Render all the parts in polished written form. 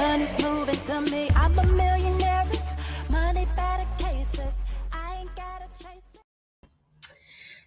Money's moving to me. I'm a millionaire. Money better cases. I ain't gotta chase it.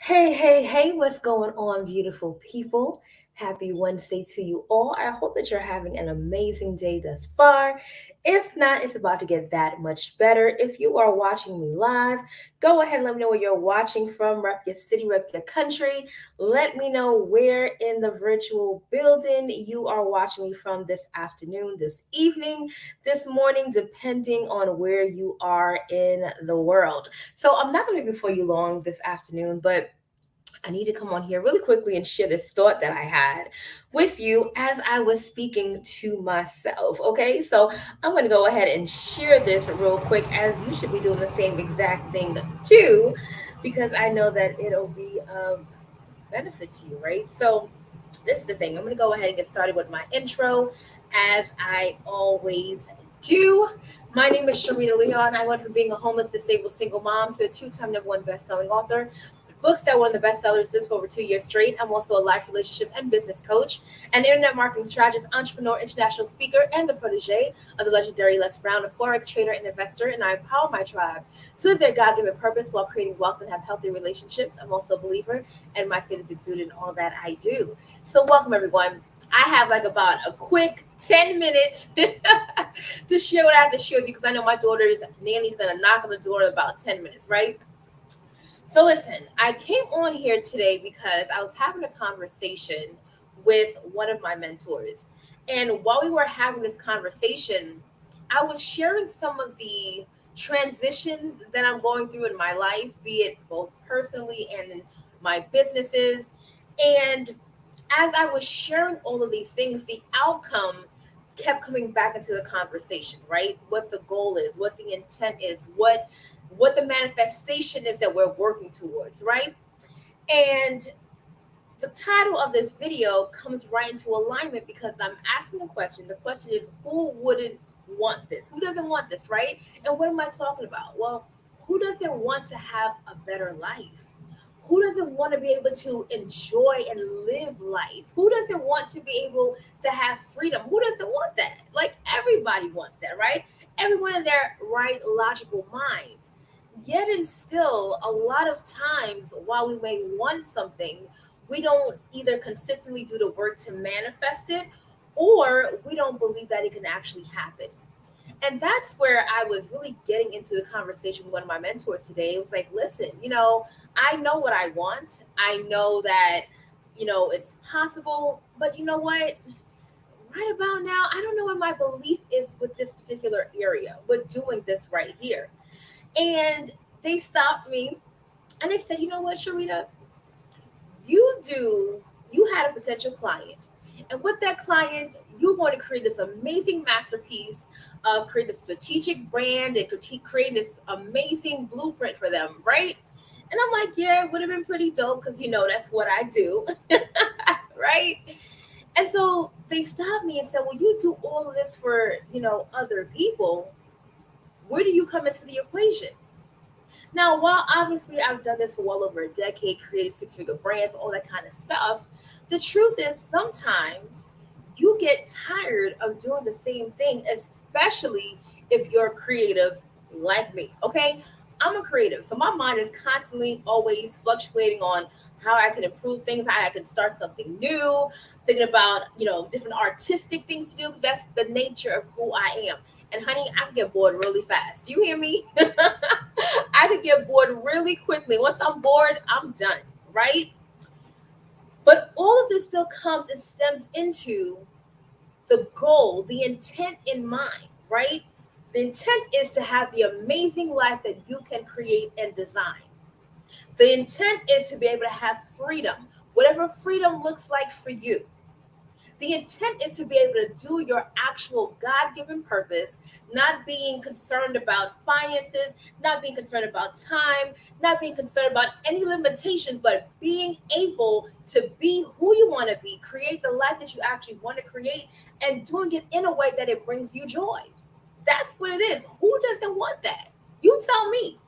Hey, what's going on, beautiful people? Happy Wednesday to you all. I hope that you're having an amazing day thus far. If not, it's about to get that much better. If you are watching me live, go ahead and let me know where you're watching from. Rep your city, rep your country. Let me know where in the virtual building you are watching me from this afternoon, this evening, this morning, depending on where you are in the world. So I'm not going to be before you long this afternoon, but I need to come on here really quickly and share this thought that I had with you as I was speaking to myself. Okay, so I'm going to go ahead and share this real quick, as you should be doing the same exact thing too, because I know that it'll be of benefit to you, right? So, this is the thing. I'm going to go ahead and get started with my intro, as I always do. My name is Sharita Leon. I went from being a homeless, disabled single mom to a two-time number one best-selling author. Books that won the bestsellers list for over 2 years straight. I'm also a life, relationship, and business coach, an internet marketing strategist, entrepreneur, international speaker, and the protege of the legendary Les Brown, a forex trader and investor. And I empower my tribe to live their God-given purpose while creating wealth and have healthy relationships. I'm also a believer, and my faith is exuded in all that I do. So, welcome everyone. I have like about a quick 10 minutes to share what I have to share with you, because I know my daughter's nanny's gonna knock on the door in about 10 minutes, right? So listen, I came on here today because I was having a conversation with one of my mentors. And while we were having this conversation, I was sharing some of the transitions that I'm going through in my life, be it both personally and in my businesses. And as I was sharing all of these things, the outcome kept coming back into the conversation, right? What the goal is, what the intent is, what the manifestation is that we're working towards, right? And the title of this video comes right into alignment because I'm asking a question. The question is, who wouldn't want this? Who doesn't want this, right? And what am I talking about? Well, who doesn't want to have a better life? Who doesn't want to be able to enjoy and live life? Who doesn't want to be able to have freedom? Who doesn't want that? Like, everybody wants that, right? Everyone in their right logical mind. Yet and still, a lot of times, while we may want something, we don't either consistently do the work to manifest it, or we don't believe that it can actually happen. And that's where I was really getting into the conversation with one of my mentors today. It was like, listen, I know what I want. I know that, it's possible, but you know what? Right about now, I don't know what my belief is with this particular area, with doing this right here. And they stopped me and they said, you know what, Sharita, you had a potential client. And with that client, you're going to create this amazing masterpiece, create a strategic brand, and create this amazing blueprint for them, right? And I'm like, yeah, it would have been pretty dope because, that's what I do, right? And so they stopped me and said, well, you do all of this for, other people. Where do you come into the equation? Now, while obviously I've done this for well over a decade, created six-figure brands, all that kind of stuff, the truth is sometimes you get tired of doing the same thing, especially if you're creative like me. Okay. I'm a creative. So my mind is constantly always fluctuating on how I can improve things, how I can start something new, thinking about, different artistic things to do, because that's the nature of who I am. And honey, I can get bored really fast. Do you hear me? I could get bored really quickly. Once I'm bored, I'm done, right? But all of this still comes and stems into the goal, the intent in mind, right? The intent is to have the amazing life that you can create and design. The intent is to be able to have freedom, whatever freedom looks like for you. The intent is to be able to do your actual God given purpose, not being concerned about finances, not being concerned about time, not being concerned about any limitations, but being able to be who you want to be, create the life that you actually want to create, and doing it in a way that it brings you joy. That's what it is. Who doesn't want that? You tell me.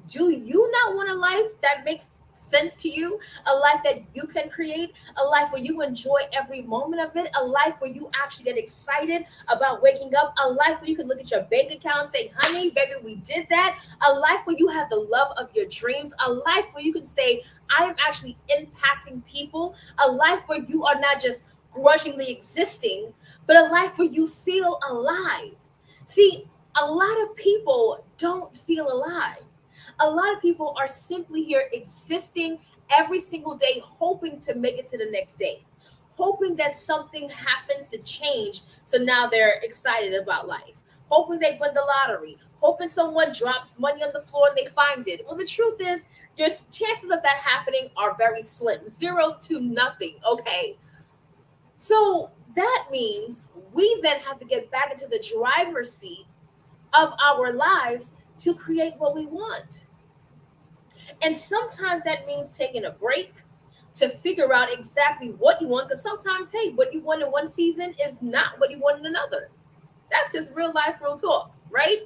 Do you not want a life that makes sense to you, a life that you can create, a life where you enjoy every moment of it, a life where you actually get excited about waking up, a life where you can look at your bank account and say, honey, baby, we did that, a life where you have the love of your dreams, a life where you can say, I am actually impacting people, a life where you are not just grudgingly existing, but a life where you feel alive. See, a lot of people don't feel alive. A lot of people are simply here existing every single day, hoping to make it to the next day, hoping that something happens to change. So now they're excited about life, hoping they win the lottery, hoping someone drops money on the floor and they find it. Well, the truth is, your chances of that happening are very slim, 0 to nothing. Okay. So that means we then have to get back into the driver's seat of our lives to create what we want. And sometimes that means taking a break to figure out exactly what you want. Because sometimes, hey, what you want in one season is not what you want in another. That's just real life, real talk, right?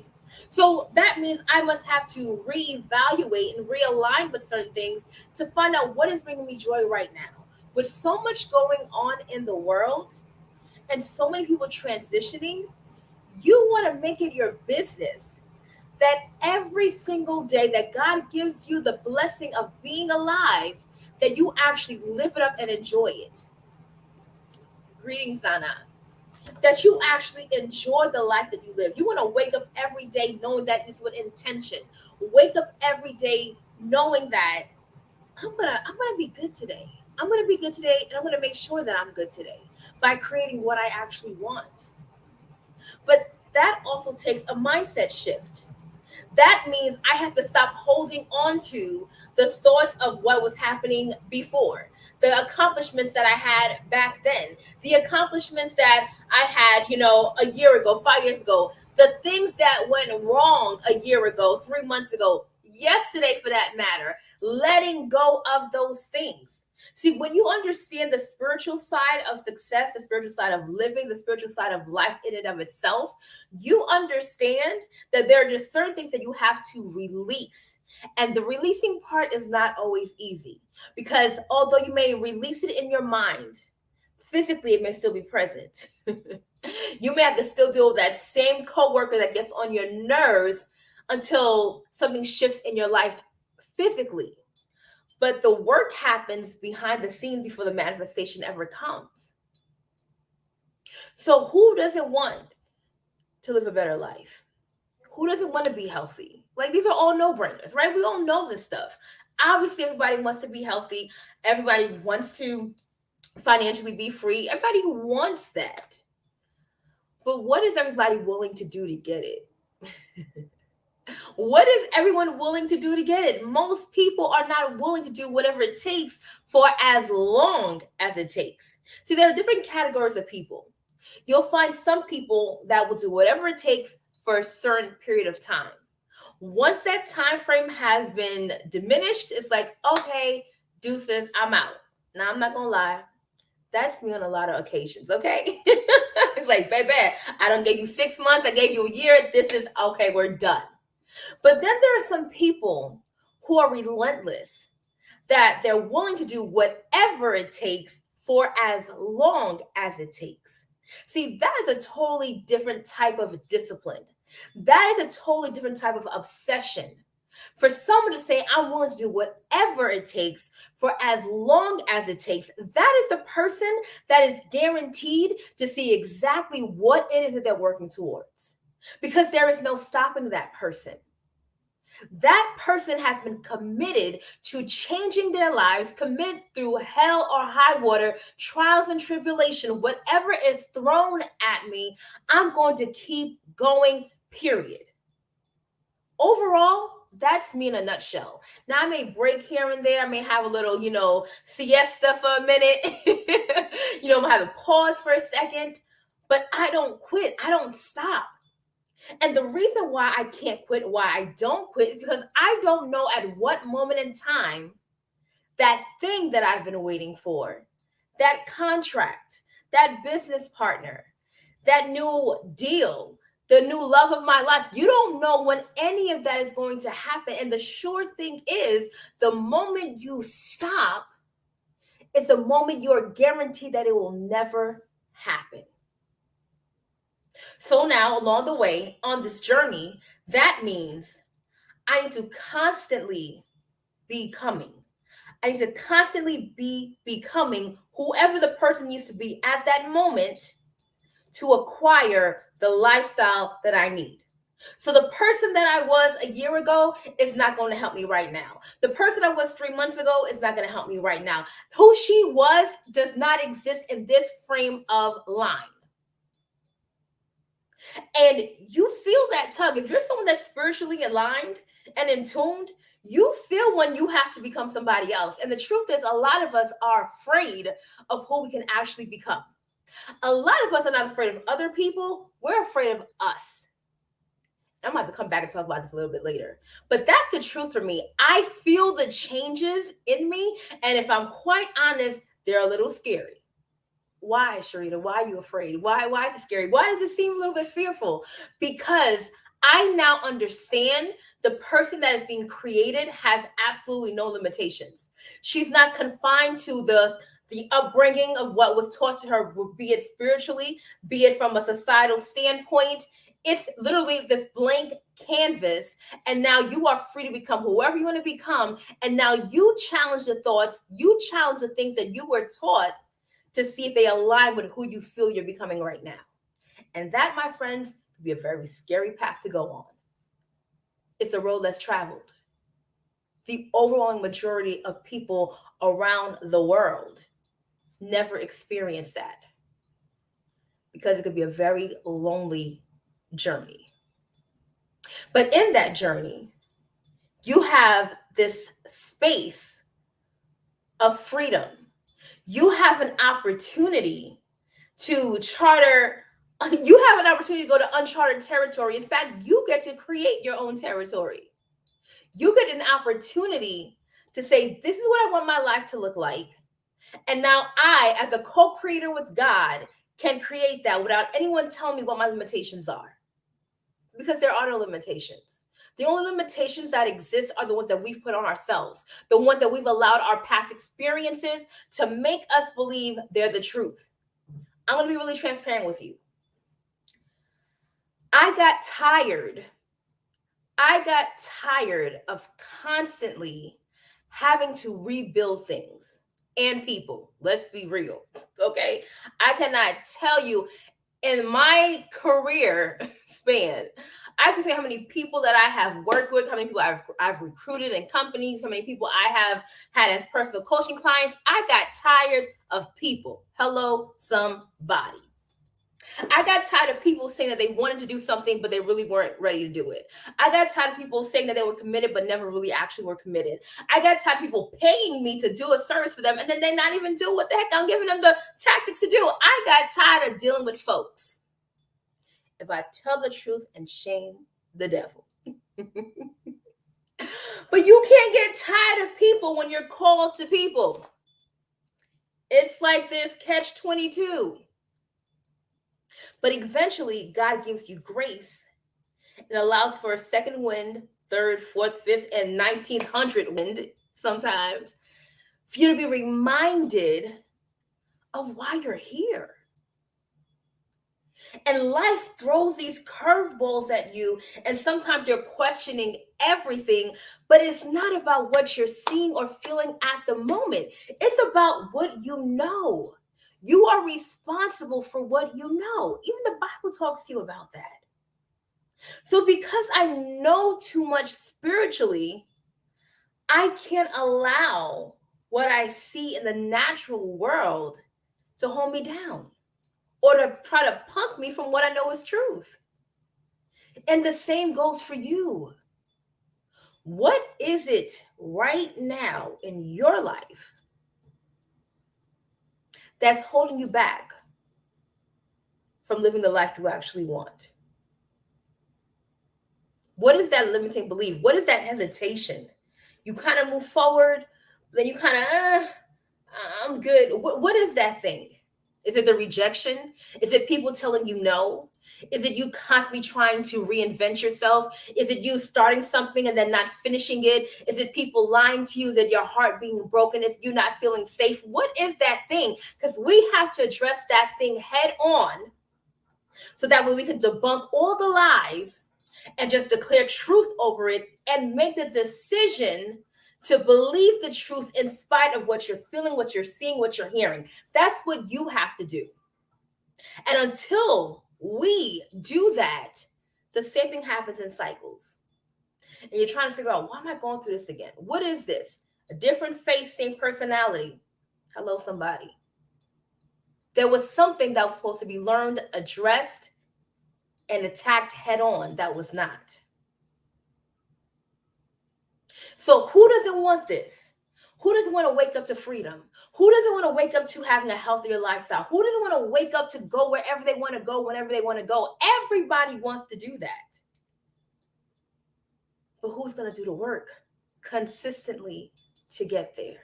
So that means I must have to reevaluate and realign with certain things to find out what is bringing me joy right now. With so much going on in the world and so many people transitioning, you want to make it your business that every single day that God gives you the blessing of being alive, that you actually live it up and enjoy it. Greetings, Nana. That you actually enjoy the life that you live. You want to wake up every day knowing that is with intention. Wake up every day knowing that I'm gonna be good today. I'm gonna be good today, and I'm gonna make sure that I'm good today by creating what I actually want. But that also takes a mindset shift. That means I have to stop holding on to the thoughts of what was happening before, the accomplishments that I had back then, the accomplishments that I had, a year ago, 5 years ago, the things that went wrong a year ago, 3 months ago, yesterday for that matter, letting go of those things. See, when you understand the spiritual side of success, the spiritual side of living, the spiritual side of life in and of itself, you understand that there are just certain things that you have to release. And the releasing part is not always easy because although you may release it in your mind, physically it may still be present. You may have to still deal with that same coworker that gets on your nerves until something shifts in your life physically. But the work happens behind the scenes before the manifestation ever comes. So who doesn't want to live a better life? Who doesn't want to be healthy? Like, these are all no-brainers, right? We all know this stuff. Obviously, everybody wants to be healthy. Everybody wants to financially be free. Everybody wants that. But what is everybody willing to do to get it? What is everyone willing to do to get it? Most people are not willing to do whatever it takes for as long as it takes. See, there are different categories of people. You'll find some people that will do whatever it takes for a certain period of time. Once that time frame has been diminished, it's like, okay, deuces, I'm out. Now, I'm not gonna lie, that's me on a lot of occasions, okay? It's like, baby, I don't gave you 6 months, I gave you a year, this is okay, we're done. But then there are some people who are relentless, that they're willing to do whatever it takes for as long as it takes. See, that is a totally different type of discipline. That is a totally different type of obsession. For someone to say, I'm willing to do whatever it takes for as long as it takes, that is the person that is guaranteed to see exactly what it is that they're working towards. Because there is no stopping that person. That person has been committed to changing their lives, committed through hell or high water, trials and tribulation, whatever is thrown at me, I'm going to keep going, period. Overall, that's me in a nutshell. Now, I may break here and there. I may have a little, siesta for a minute. I'm having pause for a second, but I don't quit. I don't stop. And the reason why I can't quit, why I don't quit, is because I don't know at what moment in time that thing that I've been waiting for, that contract, that business partner, that new deal, the new love of my life. You don't know when any of that is going to happen. And the sure thing is, the moment you stop, it's the moment you're guaranteed that it will never happen. So now, along the way on this journey, that means I need to constantly be coming. I need to constantly be becoming whoever the person needs to be at that moment to acquire the lifestyle that I need. So the person that I was a year ago is not going to help me right now. The person I was 3 months ago is not going to help me right now. Who she was does not exist in this frame of line. And you feel that tug. If you're someone that's spiritually aligned and in tuned, you feel when you have to become somebody else. And the truth is, a lot of us are afraid of who we can actually become. A lot of us are not afraid of other people. We're afraid of us. I'm about to come back and talk about this a little bit later. But that's the truth for me. I feel the changes in me. And if I'm quite honest, they're a little scary. Why, Sharita? Why are you afraid? Why is it scary? Why does it seem a little bit fearful? Because I now understand the person that is being created has absolutely no limitations. She's not confined to the upbringing of what was taught to her, be it spiritually, be it from a societal standpoint. It's literally this blank canvas. And now you are free to become whoever you want to become. And now you challenge the thoughts, you challenge the things that you were taught to see if they align with who you feel you're becoming right now. And that, my friends, could be a very scary path to go on. It's a road less traveled. The overwhelming majority of people around the world never experience that because it could be a very lonely journey. But in that journey, you have this space of freedom. You have an opportunity to charter, you have an opportunity to go to uncharted territory. In fact, you get to create your own territory. You get an opportunity to say, this is what I want my life to look like. And now I, as a co-creator with God, can create that without anyone telling me what my limitations are. Because there are no limitations. The only limitations that exist are the ones that we've put on ourselves, the ones that we've allowed our past experiences to make us believe they're the truth. I'm going to be really transparent with you. I got tired of constantly having to rebuild things and people. Let's be real, okay? I cannot tell you in my career span, I can say how many people that I have worked with, how many people I've recruited in companies, how many people I have had as personal coaching clients. I got tired of people. Hello, somebody. I got tired of people saying that they wanted to do something, but they really weren't ready to do it. I got tired of people saying that they were committed, but never really actually were committed. I got tired of people paying me to do a service for them, and then they not even do what the heck I'm giving them the tactics to do. I got tired of dealing with folks. If I tell the truth and shame the devil. But you can't get tired of people when you're called to people. It's like this catch-22. But eventually, God gives you grace and allows for a second wind, third, fourth, fifth, and 1900 wind sometimes for you to be reminded of why you're here. And life throws these curveballs at you, and sometimes you're questioning everything, but it's not about what you're seeing or feeling at the moment. It's about what you know. You are responsible for what you know. Even the Bible talks to you about that. So because I know too much spiritually, I can't allow what I see in the natural world to hold me down or to try to punk me from what I know is truth. And the same goes for you. What is it right now in your life that's holding you back from living the life you actually want? What is that limiting belief? What is that hesitation? You kind of move forward, then you kind of, I'm good. What is that thing? Is it the rejection? Is it people telling you no? Is it you constantly trying to reinvent yourself? Is it you starting something and then not finishing it? Is it people lying to you? Is it your heart being broken? Is you not feeling safe? What is that thing? Because we have to address that thing head on so that way we can debunk all the lies and just declare truth over it and make the decision to believe the truth in spite of what you're feeling, what you're seeing, what you're hearing. That's what you have to do. And until we do that, the same thing happens in cycles. And you're trying to figure out, why am I going through this again? What is this? A different face, same personality. Hello, somebody. There was something that was supposed to be learned, addressed, and attacked head on that was not. So who doesn't want this? Who doesn't want to wake up to freedom? Who doesn't want to wake up to having a healthier lifestyle? Who doesn't want to wake up to go wherever they want to go, whenever they want to go? Everybody wants to do that. But who's going to do the work consistently to get there?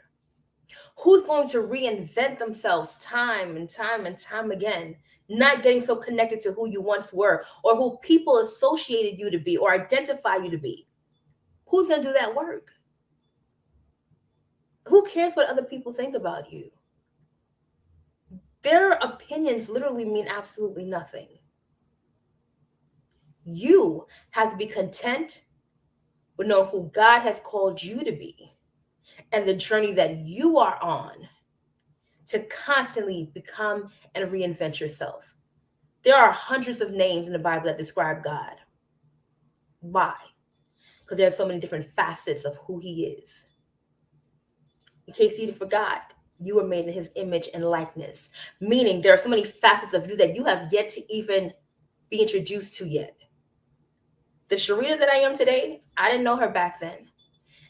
Who's going to reinvent themselves time and time and time again, not getting so connected to who you once were or who people associated you to be or identify you to be? Who's going to do that work? Who cares what other people think about you? Their opinions literally mean absolutely nothing. You have to be content with knowing who God has called you to be and the journey that you are on to constantly become and reinvent yourself. There are hundreds of names in the Bible that describe God. Why? Because there are so many different facets of who he is. In case you forgot, you were made in his image and likeness, meaning there are so many facets of you that you have yet to even be introduced to yet. The Sharita that I am today, I didn't know her back then.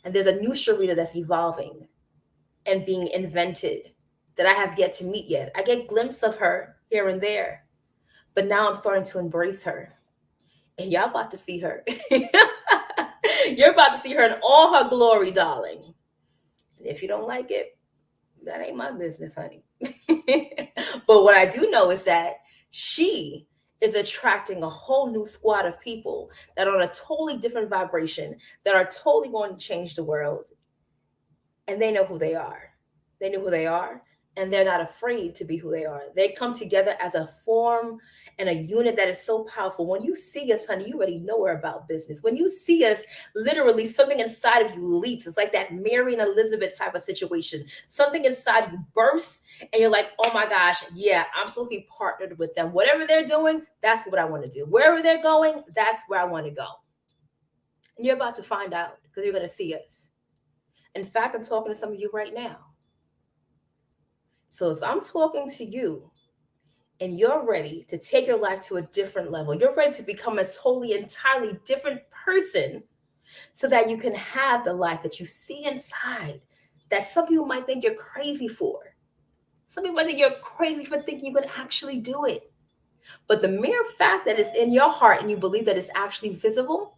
And there's a new Sharita that's evolving and being invented that I have yet to meet yet. I get glimpses of her here and there, but now I'm starting to embrace her. And y'all about to see her. You're about to see her in all her glory, darling. And if you don't like it, that ain't my business, honey. But what I do know is that she is attracting a whole new squad of people that are on a totally different vibration, that are totally going to change the world. And they know who they are. They know who they are, and they're not afraid to be who they are. They come together as a form and a unit that is so powerful. When you see us, honey, you already know we're about business. When you see us, literally something inside of you leaps. It's like that Mary and Elizabeth type of situation. Something inside of you bursts, and you're like, oh my gosh, yeah, I'm supposed to be partnered with them. Whatever they're doing, that's what I want to do. Wherever they're going, that's where I want to go. And you're about to find out because you're going to see us. In fact, I'm talking to some of you right now. So if I'm talking to you and you're ready to take your life to a different level, you're ready to become a totally, entirely different person so that you can have the life that you see inside that some people might think you're crazy for. Some people might think you're crazy for thinking you can actually do it. But the mere fact that it's in your heart and you believe that it's actually visible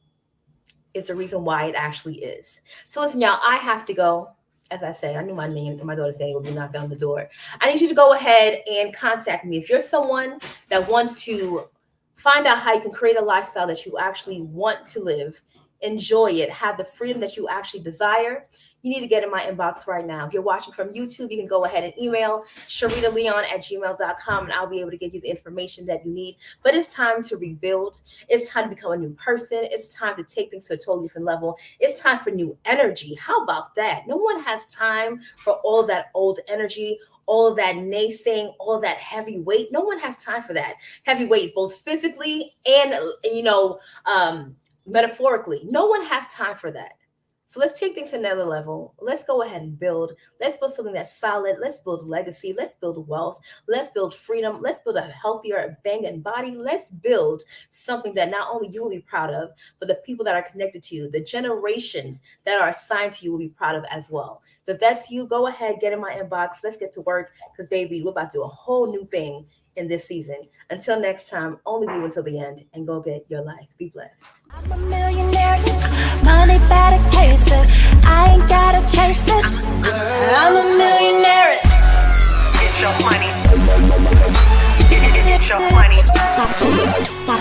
is the reason why it actually is. So listen, y'all, I have to go. As I say, I knew my name and my daughter's name would be knocking on the door. I need you to go ahead and contact me. If you're someone that wants to find out how you can create a lifestyle that you actually want to live, enjoy it, have the freedom that you actually desire, you need to get in my inbox right now. If you're watching from YouTube, you can go ahead and email SharitaLeon@gmail.com and I'll be able to give you the information that you need. But it's time to rebuild. It's time to become a new person. It's time to take things to a totally different level. It's time for new energy. How about that? No one has time for all that old energy, all of that naysaying, all of that heavy weight. No one has time for that. Heavy weight, both physically and, metaphorically. No one has time for that. So let's take things to another level. Let's go ahead and build. Let's build something that's solid. Let's build legacy. Let's build wealth. Let's build freedom. Let's build a healthier banging body. Let's build something that not only you will be proud of, but the people that are connected to you, the generations that are assigned to you will be proud of as well. So if that's you, go ahead, get in my inbox. Let's get to work because, baby, we're about to do a whole new thing in this season. Until next time, only be until the end and go get your life. Be blessed. I'm a millionaire, money better cases. I ain't gotta chase it. I'm a millionaire. Get your money. bitch.